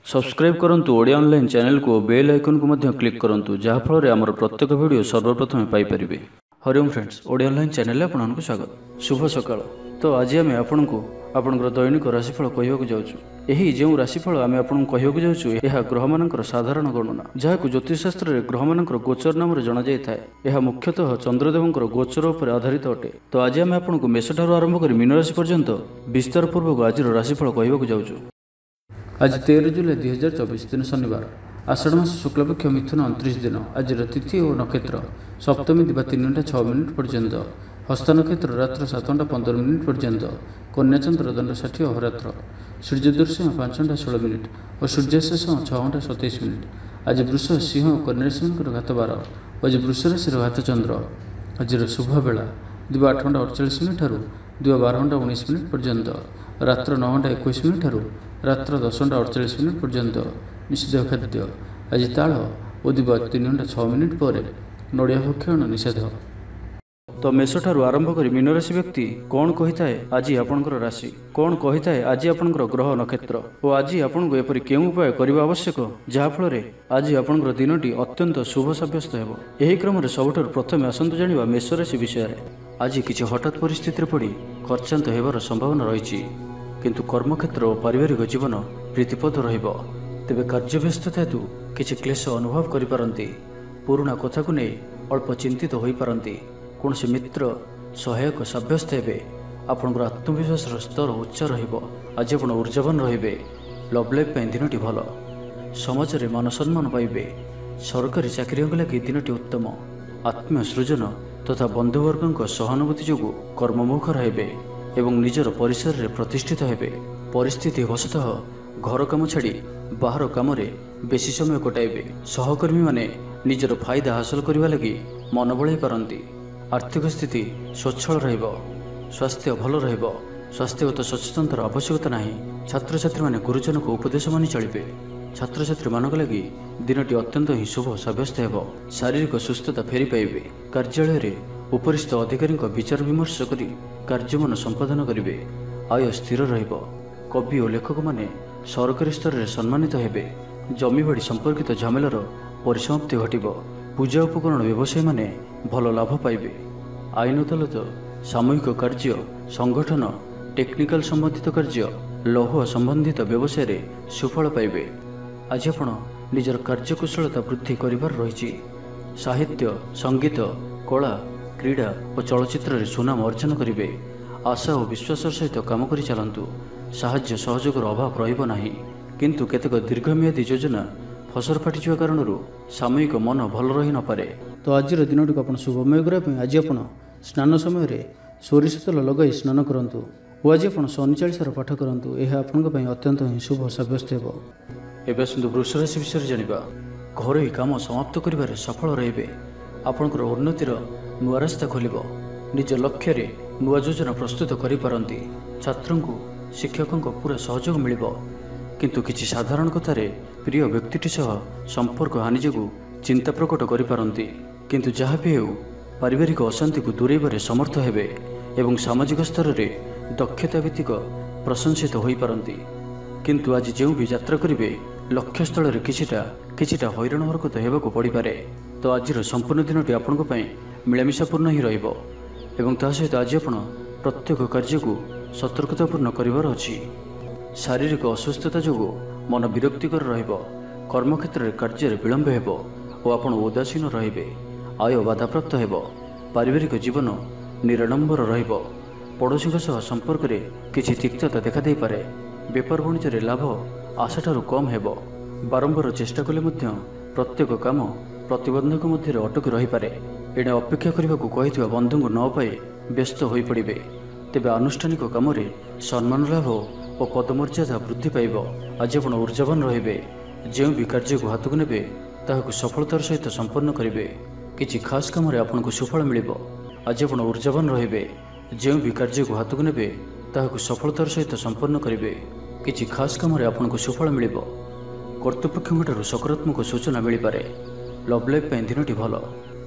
Subscribe करंतु Odia online channel को bell icon को मध्य क्लिक करंतु जहाँ फल आमर प्रत्येक वीडियो सर्वप्रथम Piper. Hariom friends, Odia online channel में आपको स्वागत। शुभ सकाळ। तो आज आम आपको आपंकर दैनिक राशिफल कहवाक जाऊँ। यही जो राशिफल आम आपको कहवाक जाऊँ यह ग्रह मानकर साधारण गणना जहाँ ज्योतिषशास्त्र में ग्रह मानकर गोचर नाम जना जाए। यह मुख्यतः चंद्रदेवंकर गोचर उपर आधारित अटे। तो आज आम आपको मेष ठार आरंभ कर मीन राशि पर्यंत विस्तार पूर्वक आज राशिफल कहवाक जाऊँ। आज 13 जुलाई 2024 दिन शनिवार, आषाढ़ मास शुक्लपक्ष मिथुन 29 दिन। आज तिथि और नक्षत्र सप्तमी दिवा 3:06 पर्यंत, हस्त नक्षत्र रात्र 7:15 पर्यंत, कन्या चंद्र दंड 60 अहोरात्र, सूर्योदय 5:16 और सूर्यास्त 6:27। आज वृष सिंह और कन्या राशि घात 12। आज वृष राशि घात चंद्र। आज शुभ बेला दिवा 8:48 ठारू दिवा 12:19 पर्यंत, रात्र 9:21 ठारू रात्र 10:48 पर्यंत। निषिद्ध खाद्य आज ताल और दिवा 3:06 पर नड़िया भक्षण निषेध। तो मेष ठारू आरंभ कर मीन राशि व्यक्ति कौन कही थाए आज आपंकर राशि कौन कही थाए आज आपंकर ग्रह नक्षत्र और आज आपको एपरी केउं उपाय करने आवश्यक जहाँफल आज आपंकर दिनटी अत्यंत शुभ सब्यस्त हो। यही क्रम सबुठ प्रथम आसतु जाना मेष राशि विषय। आज किसी हठात परिस्थिति पड़ खर्चांत होबार संभावना रही, किंतु कर्मक्षेत्र और पारिवारिक जीवन प्रीतिपद रहिब। तेबे कार्यव्यस्तता हेतु किसी क्लेश अनुभव करिपारंती। पुराणा कथा को नहीं अल्प चिंतित हो पारंती। कौन से मित्र सहायक सब्यस्त हेबे। आपनकर आत्मविश्वास स्तर उच्च रहिब। आज आपण ऊर्जावान रहिबे। लव लाइफ दिनटी भल। समाज में मान सम्मान पाइबे। सरकारी चाकरी लगी दिनटी उत्तम। आत्मीय सृजन तथा बंधुवर्गों सहानुभूति जोगु कर्ममुख रहिबे एवं निजर परिसर रे प्रतिष्ठित हेबे। परिस्थिति वशतः घर काम छाड़ी बाहर काम रे बेसी समय कटाइबे। सहकर्मी माने निजर फायदा हासिल करने लगी मन बढ़ाई पारंती। आर्थिक स्थिति स्वच्छल रहिबो। स्वास्थ्य भल रहिबो। स्वास्थ्यगत सचेतनतार आवश्यकता नहीं। छात्र छात्री माने गुरुजन को उपदेश मानि चलिबे। छात्र छात्री मानक लगी दिनटी अत्यंत ही शुभ सब्यस्त हेबो। शारीरिक सुस्थता फेरी पाइबे। कार्यालय रे उपरिस्थ अधिकारी विचार विमर्श करी कार्यमन संपादन करेंगे। आय स्थिर रहिबो। कवि और लेखक माने सरकारी स्तर में सम्मानित हेबे। जमी बाड़ी संपर्कित झमेलार परिसमाप्ति घटिबो। पूजा उपकरण व्यवसायी माने भल लाभ पाइबे। आईन अदालत सामूहिक कार्य संगठन टेक्निकल संबंधित कार्य लौह संबंधित व्यवसाय रे सुफल पाइबे। आज आपण निजर कार्यकुशलता वृद्धि करिवार रहिछि। साहित्य संगीत कला क्रीड़ा और चलचित्र रे सुनाम अर्जन करेंगे। आशा और विश्वास सहित काम कर चलतु। साहाय्य सहयोगर अभाव रहिबो नाही, किंतु केतेक दीर्घमियादी योजना फसर फाटी कारण सामयिक मन भल रही न पारे। तो आज दिन टी आप शुभमय करने आज आप स्नान समय सोरिष तेल लगे स्नान करूँ और आज आप शनि चालीसार पाठ करूँ। यह आपंप अत्यंत ही शुभ सब्यस्त हो। एवं आसतु वृष राशि विषय जाना। घरोई काम समाप्त कर सफल रहिबे। आपणकर उन्नतिर नुआ रास्ता खोल। निज लक्ष्य रे नुआ योजना प्रस्तुत करिपारंती। छात्रों को शिक्षकों को पूरा सहयोग मिल, किंतु किसी साधारण कथार प्रिय व्यक्ति सह संपर्क हानि जोगु चिंता प्रकट करिपारंती। किंतु जहाँ भी हो पारिवारिक अशांति को दूरेबारे समर्थ हेबे एवं सामाजिक स्तर में दक्षता भित्तिक प्रशंसित हो पारंती। किंतु आज जो भी यात्रा करेंगे लक्ष्य स्थल में किछिटा हैरान हरकत होगा पड़ पारे। तो आज संपूर्ण दिनटी आपण मिलामिशापूर्ण ही रहिबो एवं ता सहित आज आपण प्रत्येक कार्य को सतर्कतापूर्ण करिवार अछि। शारीरिक अस्वस्थता जोगु मन विरक्तिकर रहिबो। कर्मक्षेत्र में कार्य विलंब हेबो और आपण उदासीन रहिबे। आय बाधाप्राप्त हेबो। पारिवारिक जीवन निराडंबर रहिबो। पड़ोशी सह संपर्क में किछि तिक्तता देखा दे पारे। व्यापार वाणिज्य लाभ आशाठारु कम हेबो। बारंबार चेष्टा कले मध्य प्रत्येक काम प्रतिबंधक मध्य अटकी रही पारे। एणे अपेक्षा करने को कही बंधु को न पाई व्यस्त हो पड़े। तेबे आनुष्ठानिक काम सम्मान लाभ और पदमर्यादा वृद्धि पाइब। आज आप ऊर्जावान रहिबे। जो भी कार्य को हाथ को नेबे ताहाकु सफलतार सहित संपन्न करेंगे। किसी खास काम आपको सुफल मिल। आज आप ऊर्जावान रहिबे। जो भी कार्य को हाथ को नेबे ताहाकु सफलतार सहित संपन्न करेंगे। किसी खास काम आपको सुफल मिल। कर्तृपक्षों सकारात्मक सूचना मिल पारे। लव लाइफ दिनटी भल।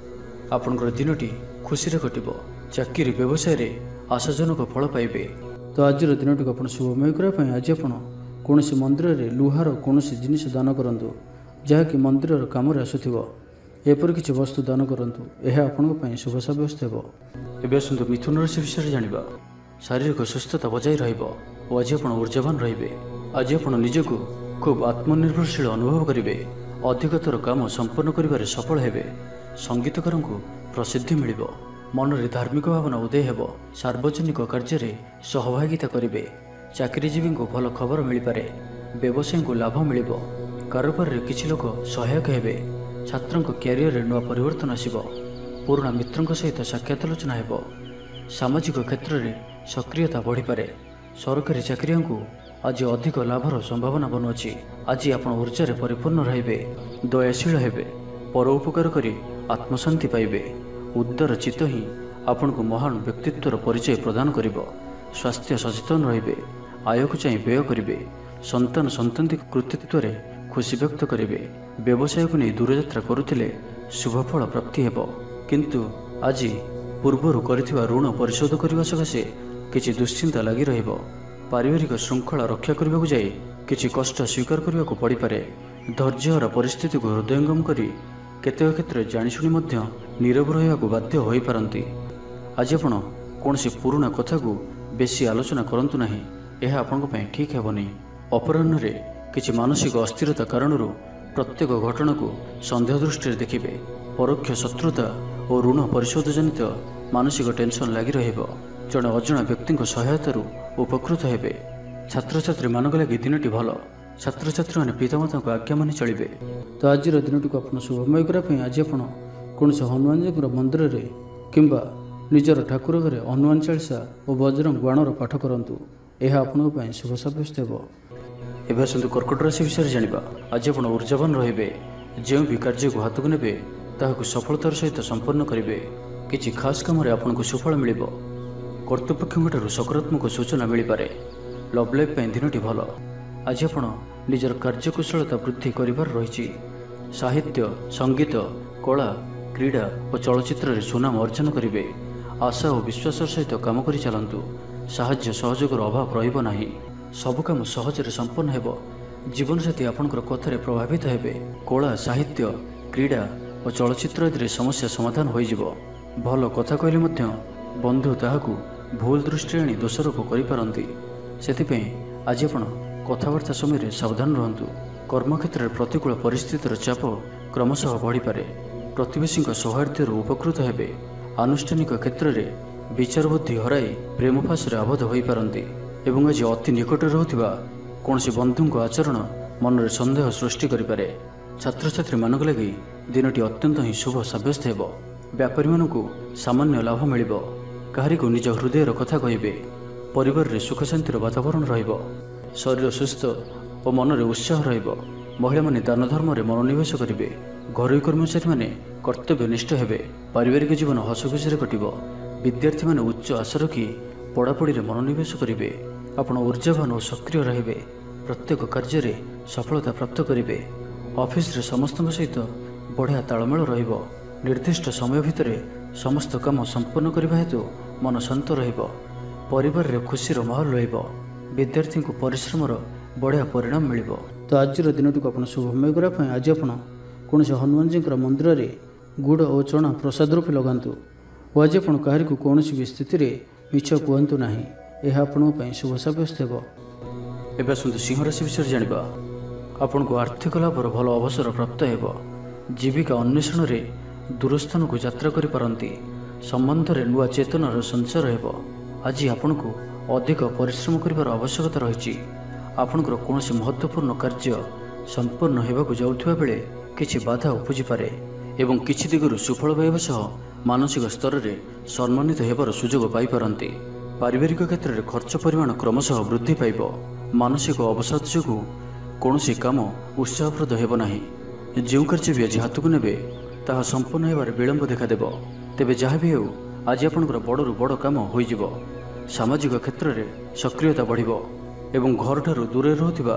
आपणकर दिनटी खुशी कटिब। चाकरी व्यवसाय रे आशाजनक फल पाइबे। तो आज दिन टी आप शुभमय करने आज आप କୌଣସି ମନ୍ଦିରରେ ଲୁହାର କୌଣସି ଜିନିଷ ଦାନ କରନ୍ତୁ ଯାହାକି ମନ୍ଦିରର କାମରେ ଆସୁଥିବ। ଏପରି କିଛି ବସ୍ତୁ ଦାନ କରନ୍ତୁ, ଏହା ଆପଣଙ୍କ ପାଇଁ ଶୁଭ ସାବ୍ୟସ୍ତ ହେବ। ଏବେ ଆସନ୍ତୁ ମିଥୁନ ରାଶି ବିଷୟରେ ଜାଣିବା। ଶାରୀରିକ ସୁସ୍ଥତା ବଜାୟ ରହିବ ଓ ଆଜି ଆପଣ ଊର୍ଜାବାନ ରହିବେ। ଆଜି ଆପଣ ନିଜକୁ ଖୁବ୍ ଆତ୍ମନିର୍ଭରଶୀଳ ଅନୁଭବ କରିବେ। ଅଧିକତର କାମ ସମ୍ପନ୍ନ କରିବାରେ ସଫଳ ହେବେ। ସଙ୍ଗୀତକାରଙ୍କୁ ପ୍ରସିଦ୍ଧି ମିଳିବ। ମନରେ ଧାର୍ମିକ ଭାବନା ଉଦୟ ହେବ। ସାର୍ବଜନିକ କାର୍ଯ୍ୟରେ ସହଭାଗିତା କରିବେ। ଚାକିରିଜୀବୀଙ୍କୁ ଭଲ ଖବର ମିଳିପାରେ। ବ୍ୟବସାୟୀଙ୍କୁ ଲାଭ ମିଳିବ। କାରବାରରେ କିଛି ଲୋକ ସହାୟକ ହେବେ। ଛାତ୍ରଙ୍କ କ୍ୟାରିୟରରେ ନୂଆ ପରିବର୍ତ୍ତନ ଆସିବ। ପୁରୁଣା ମିତ୍ରଙ୍କ ସହିତ ସାକ୍ଷାତ ଆଲୋଚନା ହେବ। ସାମାଜିକ କ୍ଷେତ୍ରରେ ସକ୍ରିୟତା ବଢ଼ିପାରେ। ସରକାରୀ ଚାକିରିଆଙ୍କୁ ଆଜି ଅଧିକ ଲାଭର ସମ୍ଭାବନା ବନୁଅଛି। ଆଜି ଆପଣ ଊର୍ଜାରେ ପରିପୂର୍ଣ୍ଣ ରହିବେ। ଦୟାଶୀଳ ହେବେ। ପର ଉପକାର କରି ଆତ୍ମଶାନ୍ତି ପାଇବେ। ଉଦାର ଚିତ୍ତ ହିଁ ଆପଣଙ୍କୁ ମହାନ ବ୍ୟକ୍ତିତ୍ୱର ପରିଚୟ ପ୍ରଦାନ କରିବ। ସ୍ୱାସ୍ଥ୍ୟ ସଚେତନ ରହିବେ। ଆୟକୁ ଚାହିଁ ବ୍ୟୟ କରିବେ। ସନ୍ତାନ ସନ୍ତତିଙ୍କ କୃତିତ୍ୱରେ ଖୁସି ବ୍ୟକ୍ତ କରିବେ। ବ୍ୟବସାୟକୁ ନେଇ ଦୂରଯାତ୍ରା କରୁଥିଲେ ଶୁଭଫଳ ପ୍ରାପ୍ତି ହେବ। କିନ୍ତୁ ଆଜି ପୂର୍ବରୁ କରିଥିବା ଋଣ ପରିଶୋଧ କରିବା ସକାଶେ କିଛି ଦୁଶ୍ଚିନ୍ତା ଲାଗି ରହିବ। ପାରିବାରିକ ଶୃଙ୍ଖଳା ରକ୍ଷା କରିବାକୁ ଯାଇ କିଛି କଷ୍ଟ ସ୍ୱୀକାର କରିବାକୁ ପଡ଼ିପାରେ। ଧୈର୍ଯ୍ୟହରା ପରିସ୍ଥିତିକୁ ହୃଦୟଙ୍ଗମ କରି କେତେକ କ୍ଷେତ୍ରରେ ଜାଣିଶୁଣି ମଧ୍ୟ ନୀରବ ରହିବାକୁ ବାଧ୍ୟ ହୋଇପାରନ୍ତି। ଆଜି ଆପଣ କୌଣସି ପୁରୁଣା କଥାକୁ ବେଶୀ ଆଲୋଚନା କରନ୍ତୁ ନାହିଁ, ଏହା ଆପଣଙ୍କ ପାଇଁ ଠିକ୍ ହେବନି। ଅପରାହ୍ନରେ କିଛି ମାନସିକ ଅସ୍ଥିରତା କାରଣରୁ ପ୍ରତ୍ୟେକ ଘଟଣାକୁ ସନ୍ଦେହ ଦୃଷ୍ଟିରେ ଦେଖିବେ। ପରୋକ୍ଷ ଶତ୍ରୁତା ଓ ଋଣ ପରିଶୋଧ ଜନିତ ମାନସିକ ଟେନସନ୍ ଲାଗି ରହିବ। ଜଣେ ଅଜଣା ବ୍ୟକ୍ତିଙ୍କ ସହାୟତାରୁ ଉପକୃତ ହେବେ। ଛାତ୍ରଛାତ୍ରୀମାନଙ୍କ ଲାଗି ଦିନଟି ଭଲ। ଛାତ୍ରଛାତ୍ରୀମାନେ ପିତାମାତାଙ୍କ ଆଜ୍ଞା ମାନି ଚଳିବେ। ତ ଆଜିର ଦିନଟିକୁ ଆପଣ ଶୁଭମୟ କରିବା ପାଇଁ ଆଜି ଆପଣ କୌଣସି ହନୁମାନଜୀଙ୍କର ମନ୍ଦିରରେ କିମ୍ବା ନିଜର ଠାକୁର ଘରେ ହନୁମାନ ଚାଳିଶା ଓ ବଜରଙ୍ଗ ବାଣର ପାଠ କରନ୍ତୁ। ଏହା ଆପଣଙ୍କ ପାଇଁ ଶୁଭ ସାବ୍ୟସ୍ତ ହେବ। ଏବେ ଆସନ୍ତୁ କର୍କଟ ରାଶି ବିଷୟରେ ଜାଣିବା। ଆଜି ଆପଣ ଊର୍ଜାବାନ ରହିବେ। ଯେଉଁ ବି କାର୍ଯ୍ୟକୁ ହାତକୁ ନେବେ ତାହାକୁ ସଫଳତାର ସହିତ ସମ୍ପନ୍ନ କରିବେ। କିଛି ଖାସ୍ କାମରେ ଆପଣଙ୍କୁ ସୁଫଳ ମିଳିବ। କର୍ତ୍ତୃପକ୍ଷଙ୍କଠାରୁ ସକାରାତ୍ମକ ସୂଚନା ମିଳିପାରେ। ଲଭ୍ ଲାଇଫ୍ ପାଇଁ ଦିନଟି ଭଲ। ଆଜି ଆପଣ ନିଜର କାର୍ଯ୍ୟକୁଶଳତା ବୃଦ୍ଧି କରିବାର ରହିଛି। ସାହିତ୍ୟ, ସଙ୍ଗୀତ, କଳା, କ୍ରୀଡ଼ା ଓ ଚଳଚ୍ଚିତ୍ରରେ ସୁନାମ ଅର୍ଜନ କରିବେ। ଆଶା ଓ ବିଶ୍ୱାସର ସହିତ କାମ କରି ଚାଲନ୍ତୁ। ସାହାଯ୍ୟ ସହଯୋଗର ଅଭାବ ରହିବ ନାହିଁ। ସବୁ କାମ ସହଜରେ ସମ୍ପନ୍ନ ହେବ। ଜୀବନସାଥୀ ଆପଣଙ୍କର କଥାରେ ପ୍ରଭାବିତ ହେବେ। କଳା, ସାହିତ୍ୟ, କ୍ରୀଡ଼ା ଓ ଚଳଚ୍ଚିତ୍ର ଆଦିରେ ସମସ୍ୟା ସମାଧାନ ହୋଇଯିବ। ଭଲ କଥା କହିଲେ ମଧ୍ୟ ବନ୍ଧୁ ତାହାକୁ ଭୁଲ ଦୃଷ୍ଟିରେ ଆଣି ଦୋଷାରୋପ କରିପାରନ୍ତି। ସେଥିପାଇଁ ଆଜି ଆପଣ କଥାବାର୍ତ୍ତା ସମୟରେ ସାବଧାନ ରୁହନ୍ତୁ। କର୍ମକ୍ଷେତ୍ରରେ ପ୍ରତିକୂଳ ପରିସ୍ଥିତିର ଚାପ କ୍ରମଶଃ ବଢ଼ିପାରେ। ପ୍ରତିବେଶୀଙ୍କ ସୌହାର୍ଦ୍ଦ୍ୟରୁ ଉପକୃତ ହେବେ। ଆନୁଷ୍ଠାନିକ କ୍ଷେତ୍ରରେ ବିଚାର ବୁଦ୍ଧି ହରାଇ ପ୍ରେମ ଫାଶରେ ଆବଦ୍ଧ ହୋଇପାରନ୍ତି ଏବଂ ଆଜି ଅତି ନିକଟରେ ରହୁଥିବା କୌଣସି ବନ୍ଧୁଙ୍କ ଆଚରଣ ମନରେ ସନ୍ଦେହ ସୃଷ୍ଟି କରିପାରେ। ଛାତ୍ରଛାତ୍ରୀମାନଙ୍କ ଲାଗି ଦିନଟି ଅତ୍ୟନ୍ତ ହିଁ ଶୁଭ ସାବ୍ୟସ୍ତ ହେବ। ବ୍ୟାପାରୀମାନଙ୍କୁ ସାମାନ୍ୟ ଲାଭ ମିଳିବ। କାହାରିକୁ ନିଜ ହୃଦୟର କଥା କହିବେ। ପରିବାରରେ ସୁଖ ଶାନ୍ତିର ବାତାବରଣ ରହିବ। ଶରୀର ସୁସ୍ଥ ଓ ମନରେ ଉତ୍ସାହ ରହିବ। ମହିଳାମାନେ ଦାନ ଧର୍ମରେ ମନୋନିବେଶ କରିବେ। ଘରୋଇ କର୍ମଚାରୀମାନେ କର୍ତ୍ତବ୍ୟନିଷ୍ଠ ହେବେ। ପାରିବାରିକ ଜୀବନ ହସଖୁସିରେ କଟିବ। ବିଦ୍ୟାର୍ଥୀମାନେ ଉଚ୍ଚ ଆଶା ରଖି ପଢ଼ାପଢ଼ିରେ ମନୋନିବେଶ କରିବେ। ଆପଣ ଊର୍ଜାବାନ ଓ ସକ୍ରିୟ ରହିବେ। ପ୍ରତ୍ୟେକ କାର୍ଯ୍ୟରେ ସଫଳତା ପ୍ରାପ୍ତ କରିବେ। ଅଫିସରେ ସମସ୍ତଙ୍କ ସହିତ ବଢ଼ିଆ ତାଳମେଳ ରହିବ। ନିର୍ଦ୍ଦିଷ୍ଟ ସମୟ ଭିତରେ ସମସ୍ତ କାମ ସମ୍ପନ୍ନ କରିବା ହେତୁ ମନ ଶାନ୍ତ ରହିବ। ପରିବାରରେ ଖୁସିର ମାହୋଲ ରହିବ। ବିଦ୍ୟାର୍ଥୀଙ୍କୁ ପରିଶ୍ରମର ବଢ଼ିଆ ପରିଣାମ ମିଳିବ। ତ ଆଜିର ଦିନଟିକୁ ଆପଣ ଶୁଭମୟ କରିବା ପାଇଁ ଆଜି ଆପଣ କୌଣସି ହନୁମାନଜୀଙ୍କର ମନ୍ଦିରରେ ଗୁଡ଼ ଓ ଚଣା ପ୍ରସାଦ ରୂପେ ଲଗାନ୍ତୁ ଓ ଆଜି ଆପଣ କାହାରିକୁ କୌଣସି ବି ସ୍ଥିତିରେ ମିଛ କୁହନ୍ତୁ ନାହିଁ। ଏହା ଆପଣଙ୍କ ପାଇଁ ଶୁଭ ସାବ୍ୟସ୍ତ ହେବ। ଏବେ ଆସନ୍ତୁ ସିଂହ ରାଶି ବିଷୟରେ ଜାଣିବା। ଆପଣଙ୍କୁ ଆର୍ଥିକ ଲାଭର ଭଲ ଅବସର ପ୍ରାପ୍ତ ହେବ। ଜୀବିକା ଅନ୍ୱେଷଣରେ ଦୂରସ୍ଥାନକୁ ଯାତ୍ରା କରିପାରନ୍ତି। ସମ୍ବନ୍ଧରେ ନୂଆ ଚେତନାର ସଞ୍ଚାର ହେବ। ଆଜି ଆପଣଙ୍କୁ ଅଧିକ ପରିଶ୍ରମ କରିବାର ଆବଶ୍ୟକତା ରହିଛି। ଆପଣଙ୍କର କୌଣସି ମହତ୍ତ୍ୱପୂର୍ଣ୍ଣ କାର୍ଯ୍ୟ ସମ୍ପନ୍ନ ହେବାକୁ ଯାଉଥିବା ବେଳେ କିଛି ବାଧା ଉପୁଜିପାରେ ଏବଂ କିଛି ଦିଗରୁ ସୁଫଳ ପାଇବା ସହ ମାନସିକ ସ୍ତରରେ ସମ୍ମାନିତ ହେବାର ସୁଯୋଗ ପାଇପାରନ୍ତି। ପାରିବାରିକ କ୍ଷେତ୍ରରେ ଖର୍ଚ୍ଚ ପରିମାଣ କ୍ରମଶଃ ବୃଦ୍ଧି ପାଇବ। ମାନସିକ ଅବସାଦ ଯୋଗୁଁ କୌଣସି କାମ ଉତ୍ସାହପ୍ରଦ ହେବ ନାହିଁ। ଯେଉଁ କାର୍ଯ୍ୟ ବି ଆଜି ହାତକୁ ନେବେ ତାହା ସମ୍ପନ୍ନ ହେବାରେ ବିଳମ୍ବ ଦେଖାଦେବ। ତେବେ ଯାହା ବି ହେଉ ଆଜି ଆପଣଙ୍କର ବଡ଼ରୁ ବଡ଼ କାମ ହୋଇଯିବ। ସାମାଜିକ କ୍ଷେତ୍ରରେ ସକ୍ରିୟତା ବଢ଼ିବ ଏବଂ ଘରଠାରୁ ଦୂରରେ ରହୁଥିବା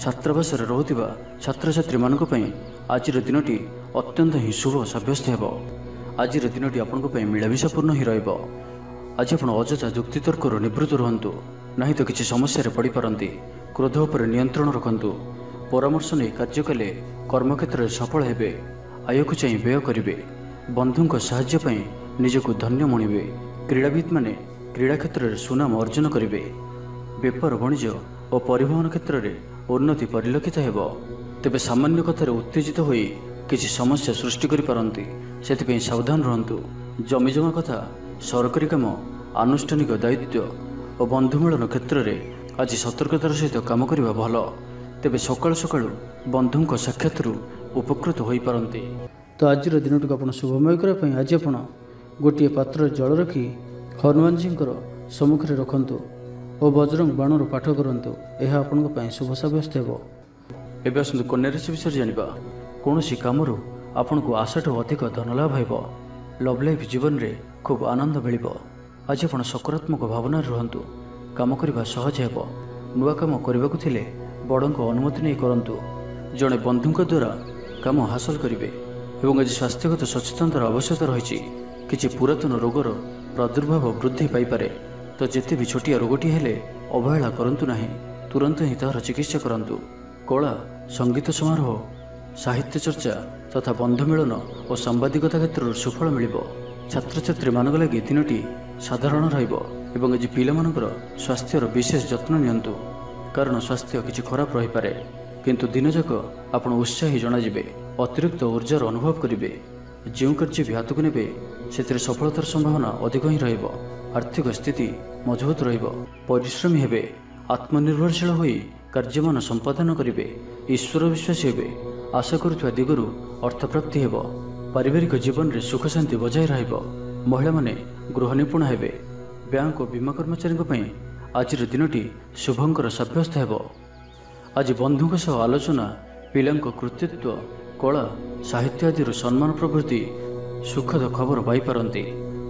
ଛାତ୍ରାବାସରେ ରହୁଥିବା ଛାତ୍ରଛାତ୍ରୀମାନଙ୍କ ପାଇଁ ଆଜିର ଦିନଟି ଅତ୍ୟନ୍ତ ହିଁ ଶୁଭ ସାବ୍ୟସ୍ତ ହେବ। ଆଜିର ଦିନଟି ଆପଣଙ୍କ ପାଇଁ ମିଳାମିଶାପୂର୍ଣ୍ଣ ହିଁ ରହିବ। ଆଜି ଆପଣ ଅଯଥା ଯୁକ୍ତିତର୍କରୁ ନିବୃତ୍ତ ରୁହନ୍ତୁ, ନାହିଁ ତ କିଛି ସମସ୍ୟାରେ ପଡ଼ିପାରନ୍ତି। क्रोध उपर नियंत्रण रखंतु। परामर्श नहीं कार्य कले कर्मक्षेत्र में सफल हेबे। आय को चाहिए व्यय करेंगे। बंधुंक साहाय्य पई निजको धन्य मणिबे। क्रीड़ाविद माने क्रीड़ा क्षेत्र में सुनाम अर्जन करेंगे। बेपार वाणिज्य और परिवहन क्षेत्र में उन्नति परिलक्षित हेब। तेबे सामान्य कथार उत्तेजित होई किसी समस्या सृष्टि करि पारंती, सेथिपई सावधान रहंतु। जमीजमा कथा, सरकारी काम, आनुष्ठानिक दायित्व और बंधुमिलन क्षेत्र में आज सतर्कतार सहित काम करबा भल। तेबे सकाळु सकाळु बंधुंक साक्षातरू उपकृत होई पारंती। तो आज दिनटी आप शुभमय करने आज आप गोटे पात्र जल रखी हनुमान जी सम्मुखें रखंतु और बजरंग बाणर पाठ करंतु। यह आपण शुभ सब्यस्त हो। एवं आसतु कन्या राशि विषय जानिबा। कौन काम आपन को आशाठू अधिक धन लाभ हो। लव लाइफ जीवन में खूब आनंद मिल। आज आप सकारात्मक भावना रुहतु। काम करने सहज हो। नुआ काम करने को थिले बड़ों अनुमति नहीं करंतु। जड़े बंधुक द्वारा काम हासिल करेंगे। एवं आज स्वास्थ्यगत सचेतनतार आवश्यकता रही। किसी पुरातन रोगर प्रादुर्भाव वृद्धि पाइपे। तो जिते भी छोटिया रोगटी हेले अवहेला करंतु नहीं, तुरंत ही तार चिकित्सा करंतु। कला, संगीत समारोह, साहित्य चर्चा तथा बंधुमिलन और सांबादिकता क्षेत्र सुफल मिल। छात्र छात्री मान लगी दिनटी साधारण रहा। आज पिलामानकर स्वास्थ्यर विशेष जत्न नियंतु, कारण स्वास्थ्य किसी खराब रही पारे, किंतु दिन जाक आपण उत्साही जनाजिबे। अतिरिक्त ऊर्जार अनुभव करेंगे। जो कार्य भी हाथ को ने से सफलतार संभावना अधिक ही रहिबो। आर्थिक स्थिति मजबूत रहिबो। परिश्रमी हेबे। आत्मनिर्भरशील होई कार्यमान संपादन करेंगे। ईश्वर विश्वासी हेबे। आशा करुवा दिगरु अर्थप्राप्ति हेबो। पारिवारिक जीवन में सुख शांति बजाय रहिबो। महिला माने गृह निपुण हेबे। बैंक और बीमा कर्मचारी आज दिनटी शुभंकर सब्यस्त हेबो। आज बंधुक सह आलोचना, पिलांक कृतित्व, कला, साहित्य आदि सम्मान प्रभृति सुखद खबर पाइपारती।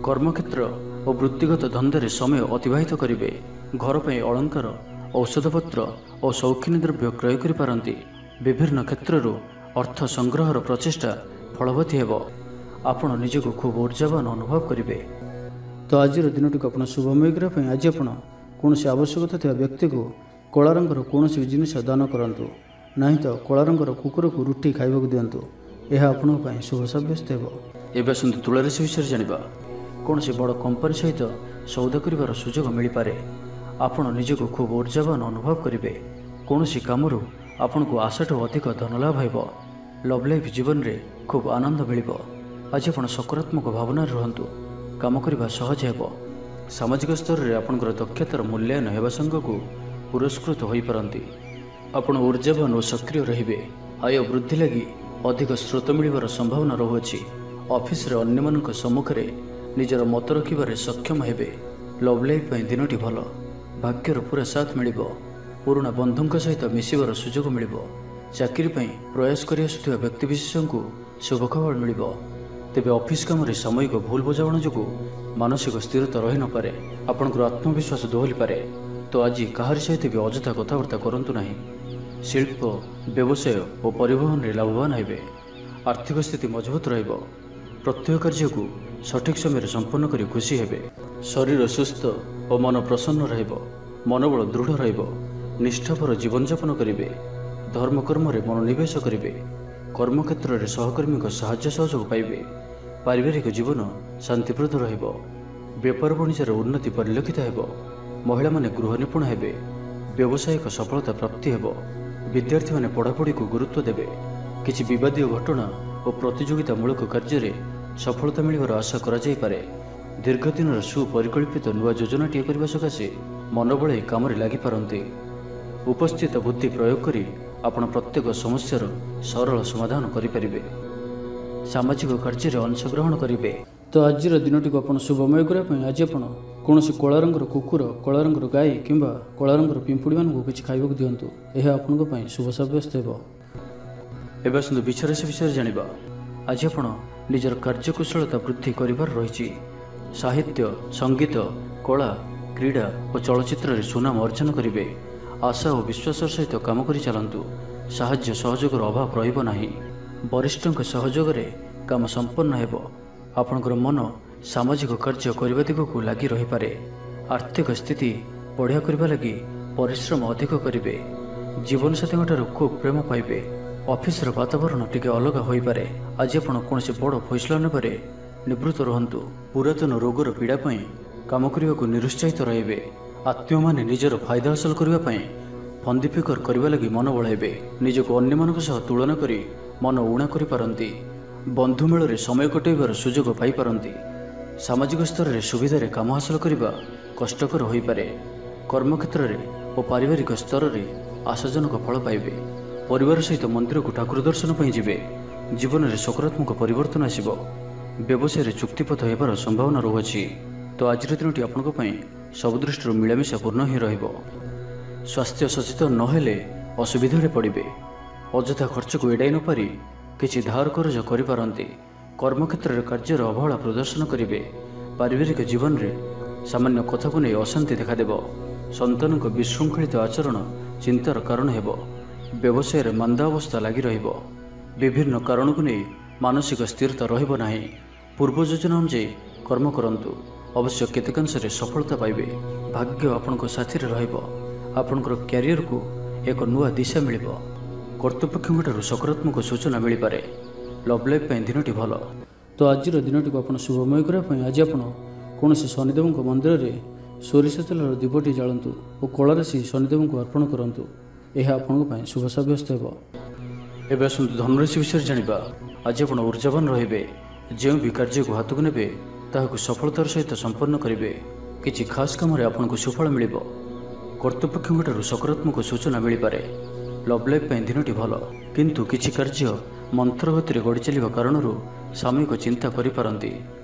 कर्मक्षेत्र और वृत्तिगत धंधे समय अतिबाहित करेंगे। घर पर अलंकार, औषधपत्र और शौखिनी द्रव्य क्रय करिपारंती। विभिन्न क्षेत्रु अर्थ संग्रहर प्रचेष्टा फलवती हेब। आपण निजको खूब ऊर्जावान अनुभव करेंगे। तो आज दिनटी को शुभमय करने आज आप कौन आवश्यकता थी व्यक्ति को कला रंगर कौन जिनिस दान करूँ, नहीं तो कला रंगर कुकुर को रुटी खाइबा दिंतु। यह आपण शुभ सब्यस्त हो। एवं आसतु तुला राशि विषय जानिबा। कौन बड़ कंपनी सहित सौदा कर सुजोग मिल पारे। आपण निजको खूब ऊर्जावान अनुभव करेंगे। कौन काम आपन को आशाठू अधिक धन लाभ हो। लव लाइफ जीवन में खूब आनंद मिल। आज आप सकारात्मक भावना रुहतु। काम करने सहज हो। सामाजिक स्तर में आपंकर दक्षतार मूल्यांकन होगा संग को पुरस्कृत हो पारती। आपण ऊर्जावान और सक्रिय रहिबे। आय वृद्धि लगी अधिक स्रोत मिलवार संभावना रहुछि। ऑफिस रे अन्य मानक सम्मुख में निजर मत रखिबारे सक्षम हेबे। लव लाइफ दिनटी भल। भाग्यर पूरा साथ मिल। पुराणा बंधुंक सहित मिसिबार सुजोग मिल। चाकरी प्रयास कर व्यक्तिविशेष को शुभ खबर मिल। तेबे ऑफिस काम सामयिक भूल बुझाणा जो मानसिक स्थिरता रही न पारे। आपणकर आत्मविश्वास दोहली पारे। तो आज कहार सहित भी अଯଥା कथबार्ता करंतु नहीं। शिल्प, व्यवसाय और परिवहन में लाभवान हेबे। आर्थिक स्थिति मजबूत रहिबो। प्रत्येक कार्य को सठिक समय संपन्न करी खुशी हेबे। शरीर सुस्थ और मन प्रसन्न रहिबो। मनोबल दृढ़ रहिबो। निष्ठापर जीवन यापन करेंगे। धर्म कर्म में मनोनिवेश करेंगे। कर्मक्षेत्र में सहकर्मी साहाय्य सहयोग पाइबे। पारिवारिक जीवन शांतिप्रद रहिबो। व्यापार वाणिज्यर उन्नति परिलक्षित हेबो। महिला माने गृह निपुण हेबे। व्यावसायिक सफलता प्राप्ति हेबो। विद्यार्थी माने पढ़ापढ़ी को गुरुत्व देबे। किछि विवादीय घटना और प्रतियोगितामूलक कार्य में सफलता मिलवार आशा करा जाय पारे। दीर्घ दिन सुपरिकल्पित नुआ योजनाटीए करने सकाशे मनोबल काम लगी पारती। उपस्थित बुद्धि प्रयोग करी आपण प्रत्येक समस्यार सरल समाधान करें। सामाजिक कार्य में अंशग्रहण करेंगे। तो आज दिनटी को आप शुभमय करने आज आप कौन कला रंगर कुकुर, कला रंगर गाई किंबा कला रंगर पिंपुड़ी मान किसी खाइबा दिंतु। यह आपण शुभ सब्यस्त हो। एवं आसतु विचाराशि विषय जानिबा। आज आप निजर कार्यकुशलता वृद्धि करिबार रही। साहित्य, संगीत, कला, क्रीड़ा और चलचित्र सुनाम अर्जन करेंगे। आशा और विश्वास सहित काम करि चलंतु। साहाय्य सहयोगर अभाव रहिबो नाही। वरिष्ठों सहयोग रे काम संपन्न हेबो। आपणकर मन सामाजिक कार्य करने दिग को लगी रही पारे। आर्थिक स्थिति बढ़िया करने लगी ପରିଶ୍ରମ ଅଧିକ କରିବେ। ଜୀବନସାଥୀଙ୍କଠାରୁ ଖୁବ୍ ପ୍ରେମ ପାଇବେ। ଅଫିସର ବାତାବରଣ ଟିକେ ଅଲଗା ହୋଇପାରେ। ଆଜି ଆପଣ କୌଣସି ବଡ଼ ଫଇସଲା ନେବାରେ ନିବୃତ୍ତ ରୁହନ୍ତୁ। ପୁରାତନ ରୋଗର ପୀଡ଼ା ପାଇଁ କାମ କରିବାକୁ ନିରୁତ୍ସାହିତ ରହିବେ। ଆତ୍ମୀୟମାନେ ନିଜର ଫାଇଦା ହାସଲ କରିବା ପାଇଁ ଫନ୍ଦି ଫିକର କରିବା ଲାଗି ମନ ବଳାଇବେ। ନିଜକୁ ଅନ୍ୟମାନଙ୍କ ସହ ତୁଳନା କରି ମନ ଉଣା କରିପାରନ୍ତି। ବନ୍ଧୁମେଳରେ ସମୟ କଟାଇବାର ସୁଯୋଗ ପାଇପାରନ୍ତି। ସାମାଜିକ ସ୍ତରରେ ସୁବିଧାରେ କାମ ହାସଲ କରିବା କଷ୍ଟକର ହୋଇପାରେ। କର୍ମକ୍ଷେତ୍ରରେ ଓ ପାରିବାରିକ ସ୍ତରରେ ଆଶାଜନକ ଫଳ ପାଇବେ। ପରିବାର ସହିତ ମନ୍ଦିରକୁ ଠାକୁର ଦର୍ଶନ ପାଇଁ ଯିବେ। ଜୀବନରେ ସକାରାତ୍ମକ ପରିବର୍ତ୍ତନ ଆସିବ। ବ୍ୟବସାୟରେ ଚୁକ୍ତିପଥ ହେବାର ସମ୍ଭାବନା ରହୁଅଛି। ତ ଆଜିର ଦିନଟି ଆପଣଙ୍କ ପାଇଁ ସବୁ ଦୃଷ୍ଟିରୁ ମିଳାମିଶା ପୂର୍ଣ୍ଣ ହିଁ ରହିବ। ସ୍ୱାସ୍ଥ୍ୟ ସଚେତନ ନହେଲେ ଅସୁବିଧାରେ ପଡ଼ିବେ। ଅଯଥା ଖର୍ଚ୍ଚକୁ ଏଡ଼ାଇ ନପାରି କିଛି ଧାର କରଜ କରିପାରନ୍ତି। କର୍ମକ୍ଷେତ୍ରରେ କାର୍ଯ୍ୟର ଅବହେଳା ପ୍ରଦର୍ଶନ କରିବେ। ପାରିବାରିକ ଜୀବନରେ ସାମାନ୍ୟ କଥାକୁ ନେଇ ଅଶାନ୍ତି ଦେଖାଦେବ। ସନ୍ତାନଙ୍କ ବିଶୃଙ୍ଖଳିତ ଆଚରଣ ଚିନ୍ତାର କାରଣ ହେବ। ବ୍ୟବସାୟରେ ମାନ୍ଦା ଅବସ୍ଥା ଲାଗି ରହିବ। ବିଭିନ୍ନ କାରଣକୁ ନେଇ ମାନସିକ ସ୍ଥିରତା ରହିବ ନାହିଁ। ପୂର୍ବ ଯୋଜନା ଅନୁଯାୟୀ କର୍ମ କରନ୍ତୁ। ଅବଶ୍ୟ କେତେକାଂଶରେ ସଫଳତା ପାଇବେ। ଭାଗ୍ୟ ଆପଣଙ୍କ ସାଥିରେ ରହିବ। ଆପଣଙ୍କର କ୍ୟାରିୟରକୁ ଏକ ନୂଆ ଦିଶା ମିଳିବ। କର୍ତ୍ତୃପକ୍ଷଙ୍କଠାରୁ ସକାରାତ୍ମକ ସୂଚନା ମିଳିପାରେ। ଲଭ୍ ଲାଇଫ୍ ପାଇଁ ଦିନଟି ଭଲ। ତ ଆଜିର ଦିନଟିକୁ ଆପଣ ଶୁଭମୟ କରିବା ପାଇଁ ଆଜି ଆପଣ କୌଣସି ଶନିଦେବଙ୍କ ମନ୍ଦିରରେ ସୋରିଷ ତେଲର ଦୀପଟି ଜାଳନ୍ତୁ ଓ କଳାରାଶି ଶନିଦେବଙ୍କୁ ଅର୍ପଣ କରନ୍ତୁ। ଏହା ଆପଣଙ୍କ ପାଇଁ ଶୁଭ ସାବ୍ୟସ୍ତ ହେବ। ଏବେ ଆସନ୍ତୁ ଧନୁରାଶି ବିଷୟରେ ଜାଣିବା। ଆଜି ଆପଣ ଊର୍ଜାବାନ ରହିବେ। ଯେଉଁ ବି କାର୍ଯ୍ୟକୁ ହାତକୁ ନେବେ ତାହାକୁ ସଫଳତାର ସହିତ ସମ୍ପନ୍ନ କରିବେ। କିଛି ଖାସ୍ କାମରେ ଆପଣଙ୍କୁ ସୁଫଳ ମିଳିବ। କର୍ତ୍ତୃପକ୍ଷଙ୍କଠାରୁ ସକାରାତ୍ମକ ସୂଚନା ମିଳିପାରେ। ଲଭ୍ ଲାଇଫ୍ ପାଇଁ ଦିନଟି ଭଲ, କିନ୍ତୁ କିଛି କାର୍ଯ୍ୟ ମନ୍ଥର ଗତିରେ ଗଡ଼ି ଚାଲିବା କାରଣରୁ ସାମୟିକ ଚିନ୍ତା କରିପାରନ୍ତି।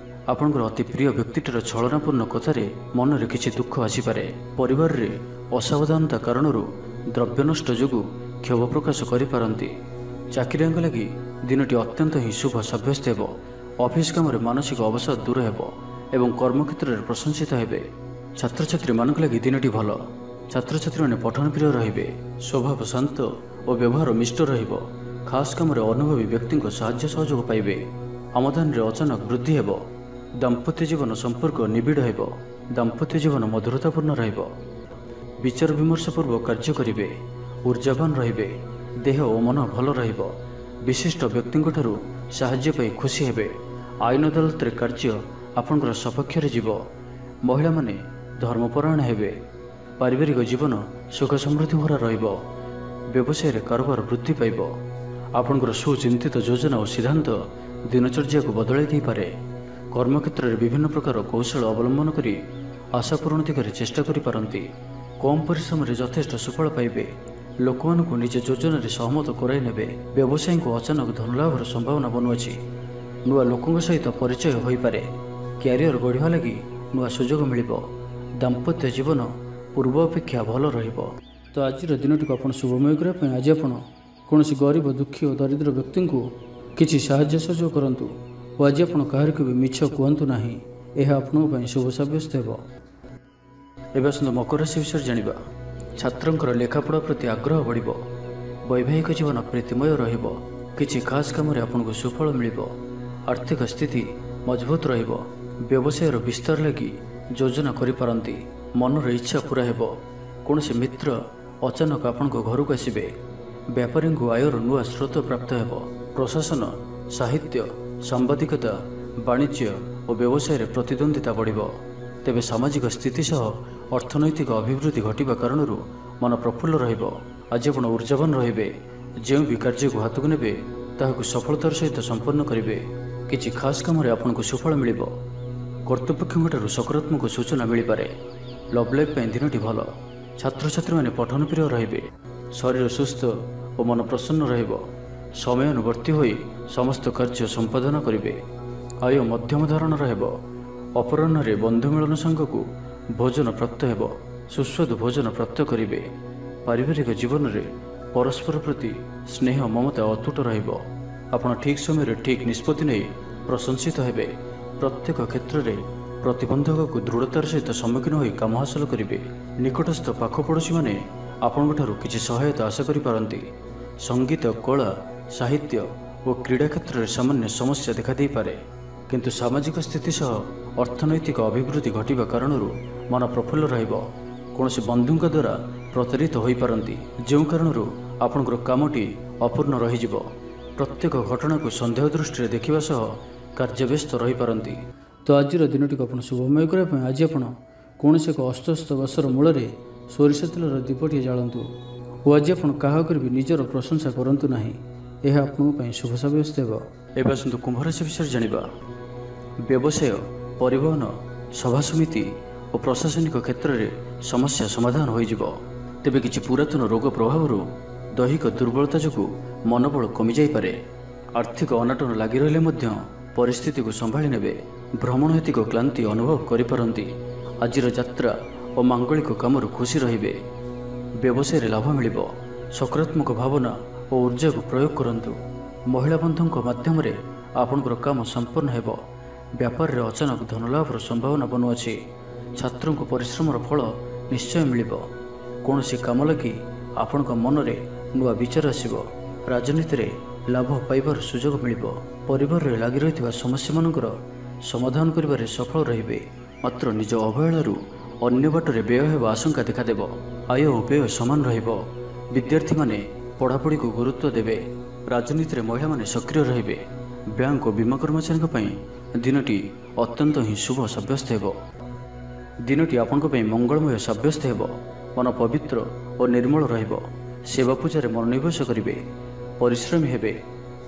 ଆପଣଙ୍କର ଅତି ପ୍ରିୟ ବ୍ୟକ୍ତିଟିର ଛଳନାପୂର୍ଣ୍ଣ କଥାରେ ମନରେ କିଛି ଦୁଃଖ ଆସିପାରେ। ପରିବାରରେ ଅସାବଧାନତା କାରଣରୁ ଦ୍ରବ୍ୟ ନଷ୍ଟ ଯୋଗୁଁ କ୍ଷୋଭ ପ୍ରକାଶ କରିପାରନ୍ତି। ଚାକିରିଆଙ୍କ ଲାଗି ଦିନଟି ଅତ୍ୟନ୍ତ ହିଁ ଶୁଭ ସାବ୍ୟସ୍ତ ହେବ। ଅଫିସ କାମରେ ମାନସିକ ଅବସାଦ ଦୂର ହେବ ଏବଂ କର୍ମକ୍ଷେତ୍ରରେ ପ୍ରଶଂସିତ ହେବେ। ଛାତ୍ରଛାତ୍ରୀମାନଙ୍କ ଲାଗି ଦିନଟି ଭଲ। ଛାତ୍ରଛାତ୍ରୀମାନେ ପଠନପ୍ରିୟ ରହିବେ। ସ୍ୱଭାବ ଶାନ୍ତ ଓ ବ୍ୟବହାର ମିଷ୍ଟ ରହିବ। ଖାସ୍ କାମରେ ଅନୁଭବୀ ବ୍ୟକ୍ତିଙ୍କ ସାହାଯ୍ୟ ସହଯୋଗ ପାଇବେ। ଆମଦାନୀରେ ଅଚାନକ ବୃଦ୍ଧି ହେବ। ଦାମ୍ପତ୍ୟ ଜୀବନ ସମ୍ପର୍କ ନିବିଡ଼ ହେବ। ଦାମ୍ପତ୍ୟ ଜୀବନ ମଧୁରତାପୂର୍ଣ୍ଣ ରହିବ। ବିଚାର ବିମର୍ଶ ପୂର୍ବକ କାର୍ଯ୍ୟ କରିବେ। ଊର୍ଜାବାନ ରହିବେ। ଦେହ ଓ ମନ ଭଲ ରହିବ। ବିଶିଷ୍ଟ ବ୍ୟକ୍ତିଙ୍କଠାରୁ ସାହାଯ୍ୟ ପାଇ ଖୁସି ହେବେ। ଆଇନ ଅଦାଲତରେ କାର୍ଯ୍ୟ ଆପଣଙ୍କର ସପକ୍ଷରେ ଯିବ। ମହିଳାମାନେ ଧର୍ମପରାୟଣ ହେବେ। ପାରିବାରିକ ଜୀବନ ସୁଖ ସମୃଦ୍ଧି ଭରା ରହିବ। ବ୍ୟବସାୟରେ କାରବାର ବୃଦ୍ଧି ପାଇବ। ଆପଣଙ୍କର ସୁଚିନ୍ତିତ ଯୋଜନା ଓ ସିଦ୍ଧାନ୍ତ ଦିନଚର୍ଯ୍ୟାକୁ ବଦଳାଇ ଦେଇପାରେ। କର୍ମକ୍ଷେତ୍ରରେ ବିଭିନ୍ନ ପ୍ରକାର କୌଶଳ ଅବଲମ୍ବନ କରି ଆଶା ପୂରଣ ଦିଗରେ ଚେଷ୍ଟା କରିପାରନ୍ତି। କମ୍ ପରିଶ୍ରମରେ ଯଥେଷ୍ଟ ସୁଫଳ ପାଇବେ। ଲୋକମାନଙ୍କୁ ନିଜ ଯୋଜନାରେ ସହମତ କରାଇ ନେବେ। ବ୍ୟବସାୟୀଙ୍କୁ ଅଚାନକ ଧନଲାଭର ସମ୍ଭାବନା ବନୁଅଛି। ନୂଆ ଲୋକଙ୍କ ସହିତ ପରିଚୟ ହୋଇପାରେ। କ୍ୟାରିୟର ଗଢ଼ିବା ଲାଗି ନୂଆ ସୁଯୋଗ ମିଳିବ। ଦାମ୍ପତ୍ୟ ଜୀବନ ପୂର୍ବ ଅପେକ୍ଷା ଭଲ ରହିବ। ତ ଆଜିର ଦିନଟିକୁ ଆପଣ ଶୁଭମୟ କରିବା ପାଇଁ ଆଜି ଆପଣ କୌଣସି ଗରିବ, ଦୁଃଖୀ ଓ ଦରିଦ୍ର ବ୍ୟକ୍ତିଙ୍କୁ କିଛି ସାହାଯ୍ୟ ସହଯୋଗ କରନ୍ତୁ ଓ ଆଜି ଆପଣ କାହାରିକୁ ବି ମିଛ କୁହନ୍ତୁ ନାହିଁ। ଏହା ଆପଣଙ୍କ ପାଇଁ ଶୁଭ ସାବ୍ୟସ୍ତ ହେବ। ଏବେ ଆସନ୍ତୁ ମକର ରାଶି ବିଷୟରେ ଜାଣିବା। ଛାତ୍ରଙ୍କର ଲେଖାପଢ଼ା ପ୍ରତି ଆଗ୍ରହ ବଢ଼ିବ। ବୈବାହିକ ଜୀବନ ପ୍ରୀତିମୟ ରହିବ। କିଛି ଖାସ୍ କାମରେ ଆପଣଙ୍କୁ ସୁଫଳ ମିଳିବ। ଆର୍ଥିକ ସ୍ଥିତି ମଜବୁତ ରହିବ। ବ୍ୟବସାୟର ବିସ୍ତାର ଲାଗି ଯୋଜନା କରିପାରନ୍ତି। ମନର ଇଚ୍ଛା ପୂରା ହେବ। କୌଣସି ମିତ୍ର ଅଚାନକ ଆପଣଙ୍କ ଘରକୁ ଆସିବେ। ବ୍ୟାପାରୀଙ୍କୁ ଆୟର ନୂଆ ସ୍ରୋତ ପ୍ରାପ୍ତ ହେବ। ପ୍ରଶାସନ, ସାହିତ୍ୟ, ସାମ୍ବାଦିକତା, ବାଣିଜ୍ୟ ଓ ବ୍ୟବସାୟରେ ପ୍ରତିଦ୍ୱନ୍ଦ୍ୱିତା ବଢ଼ିବ। ତେବେ ସାମାଜିକ ସ୍ଥିତି ସହ ଅର୍ଥନୈତିକ ଅଭିବୃଦ୍ଧି ଘଟିବା କାରଣରୁ ମନ ପ୍ରଫୁଲ୍ଲ ରହିବ। ଆଜି ଆପଣ ଊର୍ଜାବାନ ରହିବେ। ଯେଉଁ ବି କାର୍ଯ୍ୟକୁ ହାତକୁ ନେବେ ତାହାକୁ ସଫଳତାର ସହିତ ସମ୍ପନ୍ନ କରିବେ। କିଛି ଖାସ୍ କାମରେ ଆପଣଙ୍କୁ ସୁଫଳ ମିଳିବ। କର୍ତ୍ତୃପକ୍ଷଙ୍କଠାରୁ ସକାରାତ୍ମକ ସୂଚନା ମିଳିପାରେ। ଲଭ୍ ଲାଇଫ୍ ପାଇଁ ଦିନଟି ଭଲ। ଛାତ୍ରଛାତ୍ରୀମାନେ ପଠନପ୍ରିୟ ରହିବେ। ଶରୀର ସୁସ୍ଥ ଓ ମନ ପ୍ରସନ୍ନ ରହିବ। ସମୟାନୁବର୍ତ୍ତୀ ହୋଇ ସମସ୍ତ କାର୍ଯ୍ୟ ସମ୍ପାଦନ କରିବେ। ଆୟ ମଧ୍ୟମ ଧରଣର ହେବ। ଅପରାହ୍ନରେ ବନ୍ଧୁ ମିଳନ ସାଙ୍ଗକୁ ଭୋଜନ ପ୍ରାପ୍ତ ହେବ। ସୁସ୍ୱାଦୁ ଭୋଜନ ପ୍ରାପ୍ତ କରିବେ। ପାରିବାରିକ ଜୀବନରେ ପରସ୍ପର ପ୍ରତି ସ୍ନେହ ମମତା ଅତୁଟ ରହିବ। ଆପଣ ଠିକ୍ ସମୟରେ ଠିକ୍ ନିଷ୍ପତ୍ତି ନେଇ ପ୍ରଶଂସିତ ହେବେ। ପ୍ରତ୍ୟେକ କ୍ଷେତ୍ରରେ ପ୍ରତିବନ୍ଧକକୁ ଦୃଢ଼ତାର ସହିତ ସମ୍ମୁଖୀନ ହୋଇ କାମ ହାସଲ କରିବେ। ନିକଟସ୍ଥ ପାଖ ପଡ଼ୋଶୀମାନେ ଆପଣଙ୍କଠାରୁ କିଛି ସହାୟତା ଆଶା କରିପାରନ୍ତି। ସଙ୍ଗୀତ, କଳା, ସାହିତ୍ୟ ଓ କ୍ରୀଡ଼ା କ୍ଷେତ୍ରରେ ସାମାନ୍ୟ ସମସ୍ୟା ଦେଖାଦେଇପାରେ। କିନ୍ତୁ ସାମାଜିକ ସ୍ଥିତି ସହ ଅର୍ଥନୈତିକ ଅଭିବୃଦ୍ଧି ଘଟିବା କାରଣରୁ ମନ ପ୍ରଫୁଲ୍ଲ ରହିବ। କୌଣସି ବନ୍ଧୁଙ୍କ ଦ୍ୱାରା ପ୍ରତାରିତ ହୋଇପାରନ୍ତି, ଯେଉଁ କାରଣରୁ ଆପଣଙ୍କର କାମଟି ଅପୂର୍ଣ୍ଣ ରହିଯିବ। ପ୍ରତ୍ୟେକ ଘଟଣାକୁ ସନ୍ଦେହ ଦୃଷ୍ଟିରେ ଦେଖିବା ସହ କାର୍ଯ୍ୟବ୍ୟସ୍ତ ରହିପାରନ୍ତି। ତ ଆଜିର ଦିନଟିକୁ ଆପଣ ଶୁଭମୟ କରିବା ପାଇଁ ଆଜି ଆପଣ କୌଣସି ଏକ ଅସ୍ତସ୍ତ ଗଛର ମୂଳରେ ସୋରିଷ ତେଲର ଦୀପଟିଏ ଜାଳନ୍ତୁ ଓ ଆଜି ଆପଣ କାହା ଉପରେ ବି ନିଜର ପ୍ରଶଂସା କରନ୍ତୁ ନାହିଁ। ଏହା ଆପଣଙ୍କ ପାଇଁ ଶୁଭ ସାବ୍ୟସ୍ତ ହେବ। ଏବେ ଆସନ୍ତୁ କୁମ୍ଭ ରାଶି ବିଷୟରେ ଜାଣିବା। ବ୍ୟବସାୟ, ପରିବହନ, ସଭାସମିତି ଓ ପ୍ରଶାସନିକ କ୍ଷେତ୍ରରେ ସମସ୍ୟା ସମାଧାନ ହୋଇଯିବ। ତେବେ କିଛି ପୁରାତନ ରୋଗ ପ୍ରଭାବରୁ ଦୈହିକ ଦୁର୍ବଳତା ଯୋଗୁଁ ମନୋବଳ କମିଯାଇପାରେ। ଆର୍ଥିକ ଅନାଟନ ଲାଗି ରହିଲେ ମଧ୍ୟ ପରିସ୍ଥିତିକୁ ସମ୍ଭାଳି ନେବେ। ଭ୍ରମଣ ହେତିକ କ୍ଳାନ୍ତି ଅନୁଭବ କରିପାରନ୍ତି। ଆଜିର ଯାତ୍ରା ଓ ମାଙ୍ଗଳିକ କାମରୁ ଖୁସି ରହିବେ। ବ୍ୟବସାୟରେ ଲାଭ ମିଳିବ। ସକାରାତ୍ମକ ଭାବନା ଓ ଉର୍ଜାକୁ ପ୍ରୟୋଗ କରନ୍ତୁ। ମହିଳା ବନ୍ଧୁଙ୍କ ମାଧ୍ୟମରେ ଆପଣଙ୍କର କାମ ସମ୍ପନ୍ନ ହେବ। ବ୍ୟାପାରରେ ଅଚାନକ ଧନଲାଭର ସମ୍ଭାବନା ବନୁଅଛି। ଛାତ୍ରଙ୍କୁ ପରିଶ୍ରମର ଫଳ ନିଶ୍ଚୟ ମିଳିବ। କୌଣସି କାମ ଲାଗି ଆପଣଙ୍କ ମନରେ ନୂଆ ବିଚାର ଆସିବ। ରାଜନୀତିରେ ଲାଭ ପାଇବାର ସୁଯୋଗ ମିଳିବ। ପରିବାରରେ ଲାଗି ରହିଥିବା ସମସ୍ୟାମାନଙ୍କର ସମାଧାନ କରିବାରେ ସଫଳ ରହିବେ। ମାତ୍ର ନିଜ ଅବହେଳାରୁ ଅନ୍ୟ ବାଟରେ ବ୍ୟୟ ହେବା ଆଶଙ୍କା ଦେଖାଦେବ। ଆୟ ଓ ବ୍ୟୟ ସମାନ ରହିବ। ବିଦ୍ୟାର୍ଥୀମାନେ ପଢ଼ାପଢ଼ିକୁ ଗୁରୁତ୍ୱ ଦେବେ। ରାଜନୀତିରେ ମହିଳାମାନେ ସକ୍ରିୟ ରହିବେ। ବ୍ୟାଙ୍କ ଓ ବୀମା କର୍ମଚାରୀଙ୍କ ପାଇଁ ଦିନଟି ଅତ୍ୟନ୍ତ ହିଁ ଶୁଭ ସାବ୍ୟସ୍ତ ହେବ। ଦିନଟି ଆପଣଙ୍କ ପାଇଁ ମଙ୍ଗଳମୟ ସାବ୍ୟସ୍ତ ହେବ। ମନ ପବିତ୍ର ଓ ନିର୍ମଳ ରହିବ। ସେବା ପୂଜାରେ ମନୋନିବେଶ କରିବେ। ପରିଶ୍ରମୀ ହେବେ।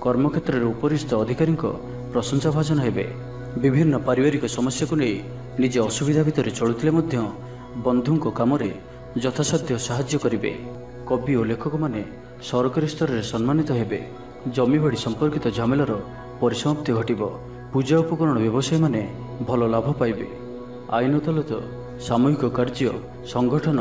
କର୍ମକ୍ଷେତ୍ରରେ ଉପରିସ୍ଥ ଅଧିକାରୀଙ୍କ ପ୍ରଶଂସାଭାଜନ ହେବେ। ବିଭିନ୍ନ ପାରିବାରିକ ସମସ୍ୟାକୁ ନେଇ ନିଜେ ଅସୁବିଧା ଭିତରେ ଚଳୁଥିଲେ ମଧ୍ୟ ବନ୍ଧୁଙ୍କ କାମରେ ଯଥାସାଧ୍ୟ ସାହାଯ୍ୟ କରିବେ। କବି ଓ ଲେଖକମାନେ ସରକାରୀ ସ୍ତରରେ ସମ୍ମାନିତ ହେବେ। ଜମିବାଡ଼ି ସମ୍ପର୍କିତ ଝାମେଲାର ପରିସମାପ୍ତି ଘଟିବ। ପୂଜା ଉପକରଣ ବ୍ୟବସାୟୀମାନେ ଭଲ ଲାଭ ପାଇବେ। ଆଇନ ଅଦାଲତ, ସାମୂହିକ କାର୍ଯ୍ୟ, ସଂଗଠନ,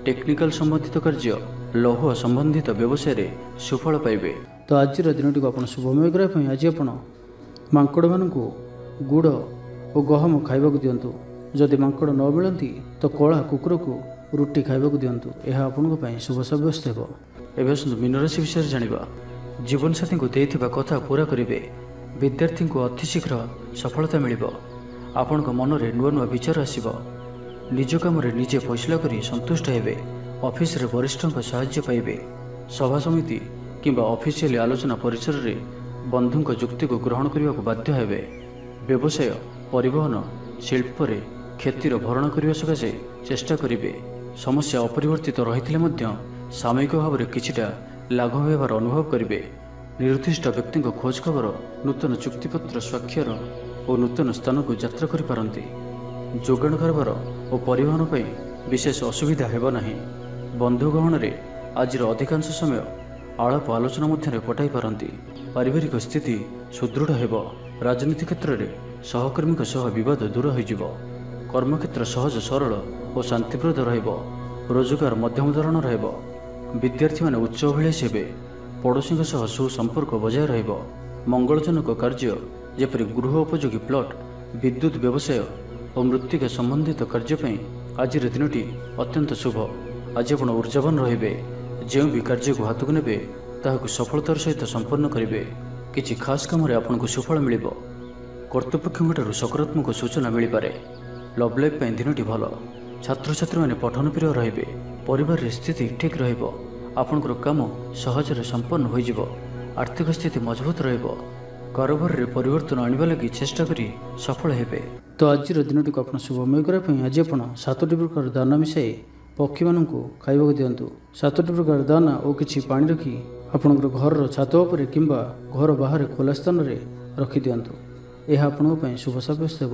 ଟେକ୍ନିକାଲ ସମ୍ବନ୍ଧିତ କାର୍ଯ୍ୟ, ଲୌହ ସମ୍ବନ୍ଧିତ ବ୍ୟବସାୟରେ ସୁଫଳ ପାଇବେ। ତ ଆଜିର ଦିନଟିକୁ ଆପଣ ଶୁଭମୟ କରିବା ପାଇଁ ଆଜି ଆପଣ ମାଙ୍କଡ଼ମାନଙ୍କୁ ଗୁଡ଼ ଓ ଗହମ ଖାଇବାକୁ ଦିଅନ୍ତୁ। ଯଦି ମାଙ୍କଡ଼ ନ ମିଳନ୍ତି ତ କଳା କୁକୁରକୁ ରୁଟି ଖାଇବାକୁ ଦିଅନ୍ତୁ। ଏହା ଆପଣଙ୍କ ପାଇଁ ଶୁଭ ସାବ୍ୟସ୍ତ ହେବ। ଏବେ ଆସନ୍ତୁ ମୀନରାଶି ବିଷୟରେ ଜାଣିବା। ଜୀବନସାଥୀଙ୍କୁ ଦେଇଥିବା କଥା ପୁରା କରିବେ। ବିଦ୍ୟାର୍ଥୀଙ୍କୁ ଅତିଶୀଘ୍ର ସଫଳତା ମିଳିବ। ଆପଣଙ୍କ ମନରେ ନୂଆ ନୂଆ ବିଚାର ଆସିବ। ନିଜ କାମରେ ନିଜେ ଫଇସଲା କରି ସନ୍ତୁଷ୍ଟ ହେବେ। ଅଫିସରେ ବରିଷ୍ଠଙ୍କ ସାହାଯ୍ୟ ପାଇବେ। ସଭା ସମିତି କିମ୍ବା ଅଫିସିଆଲି ଆଲୋଚନା ପରିସରରେ ବନ୍ଧୁଙ୍କ ଯୁକ୍ତିକୁ ଗ୍ରହଣ କରିବାକୁ ବାଧ୍ୟ ହେବେ। ବ୍ୟବସାୟ, ପରିବହନ, ଶିଳ୍ପରେ କ୍ଷତିର ଭରଣ କରିବା ସକାଶେ ଚେଷ୍ଟା କରିବେ। ସମସ୍ୟା ଅପରିବର୍ତ୍ତିତ ରହିଥିଲେ ମଧ୍ୟ ସାମୟିକ ଭାବରେ କିଛିଟା ଲାଘବ ହେବାର ଅନୁଭବ କରିବେ। ନିର୍ଦ୍ଦିଷ୍ଟ ବ୍ୟକ୍ତିଙ୍କ ଖୋଜ ଖବର, ନୂତନ ଚୁକ୍ତିପତ୍ର ସ୍ୱାକ୍ଷର ଓ ନୂତନ ସ୍ଥାନକୁ ଯାତ୍ରା କରିପାରନ୍ତି। ଯୋଗାଣ କାରବାର ଓ ପରିବହନ ପାଇଁ ବିଶେଷ ଅସୁବିଧା ହେବ ନାହିଁ। ବନ୍ଧୁ ଗହଣରେ ଆଜିର ଅଧିକାଂଶ ସମୟ ଆଳାପ ଆଲୋଚନା ମଧ୍ୟରେ କଟାଇ ପାରନ୍ତି। ପାରିବାରିକ ସ୍ଥିତି ସୁଦୃଢ଼ ହେବ। ରାଜନୀତି କ୍ଷେତ୍ରରେ ସହକର୍ମୀଙ୍କ ସହ ବିବାଦ ଦୂର ହୋଇଯିବ। କର୍ମକ୍ଷେତ୍ର ସହଜ ସରଳ ଓ ଶାନ୍ତିପ୍ରଦ ରହିବ। ରୋଜଗାର ମଧ୍ୟମ ଧରଣର ହେବ। ବିଦ୍ୟାର୍ଥୀମାନେ ଉଚ୍ଚ ଅଭିଳାଷୀ ହେବେ। ପଡ଼ୋଶୀଙ୍କ ସହ ସୁସମ୍ପର୍କ ବଜାୟ ରହିବ। ମଙ୍ଗଳଜନକ କାର୍ଯ୍ୟ ଯେପରି ଗୃହ ଉପଯୋଗୀ ପ୍ଲଟ୍, ବିଦ୍ୟୁତ୍ ବ୍ୟବସାୟ ଓ ମୃତ୍ତିକା ସମ୍ବନ୍ଧିତ କାର୍ଯ୍ୟ ପାଇଁ ଆଜିର ଦିନଟି ଅତ୍ୟନ୍ତ ଶୁଭ। ଆଜି ଆପଣ ଉର୍ଜାବାନ ରହିବେ। ଯେଉଁ ବି କାର୍ଯ୍ୟକୁ ହାତକୁ ନେବେ ତାହାକୁ ସଫଳତାର ସହିତ ସମ୍ପନ୍ନ କରିବେ। କିଛି ଖାସ୍ କାମରେ ଆପଣଙ୍କୁ ସୁଫଳ ମିଳିବ। କର୍ତ୍ତୃପକ୍ଷଙ୍କଠାରୁ ସକାରାତ୍ମକ ସୂଚନା ମିଳିପାରେ। ଲଭ୍ ଲାଇଫ୍ ପାଇଁ ଦିନଟି ଭଲ। ଛାତ୍ରଛାତ୍ରୀମାନେ ପଠନପ୍ରିୟ ରହିବେ। ପରିବାରରେ ସ୍ଥିତି ଠିକ୍ ରହିବ। ଆପଣଙ୍କର କାମ ସହଜରେ ସମ୍ପନ୍ନ ହୋଇଯିବ। ଆର୍ଥିକ ସ୍ଥିତି ମଜବୁତ ରହିବ। କାରବାରରେ ପରିବର୍ତ୍ତନ ଆଣିବା ଲାଗି ଚେଷ୍ଟା କରି ସଫଳ ହେବେ। ତ ଆଜିର ଦିନଟିକୁ ଆପଣ ଶୁଭମୟ କରିବା ପାଇଁ ଆଜି ଆପଣ 7ଟି ପ୍ରକାର ଦାନା ମିଶାଇ ପକ୍ଷୀମାନଙ୍କୁ ଖାଇବାକୁ ଦିଅନ୍ତୁ। 7ଟି ପ୍ରକାର ଦାନା ଓ କିଛି ପାଣି ରଖି ଆପଣଙ୍କର ଘରର ଛାତ ଉପରେ କିମ୍ବା ଘର ବାହାରେ ଖୋଲା ସ୍ଥାନରେ ରଖିଦିଅନ୍ତୁ। ଏହା ଆପଣଙ୍କ ପାଇଁ ଶୁଭ ସାବ୍ୟସ୍ତ ହେବ।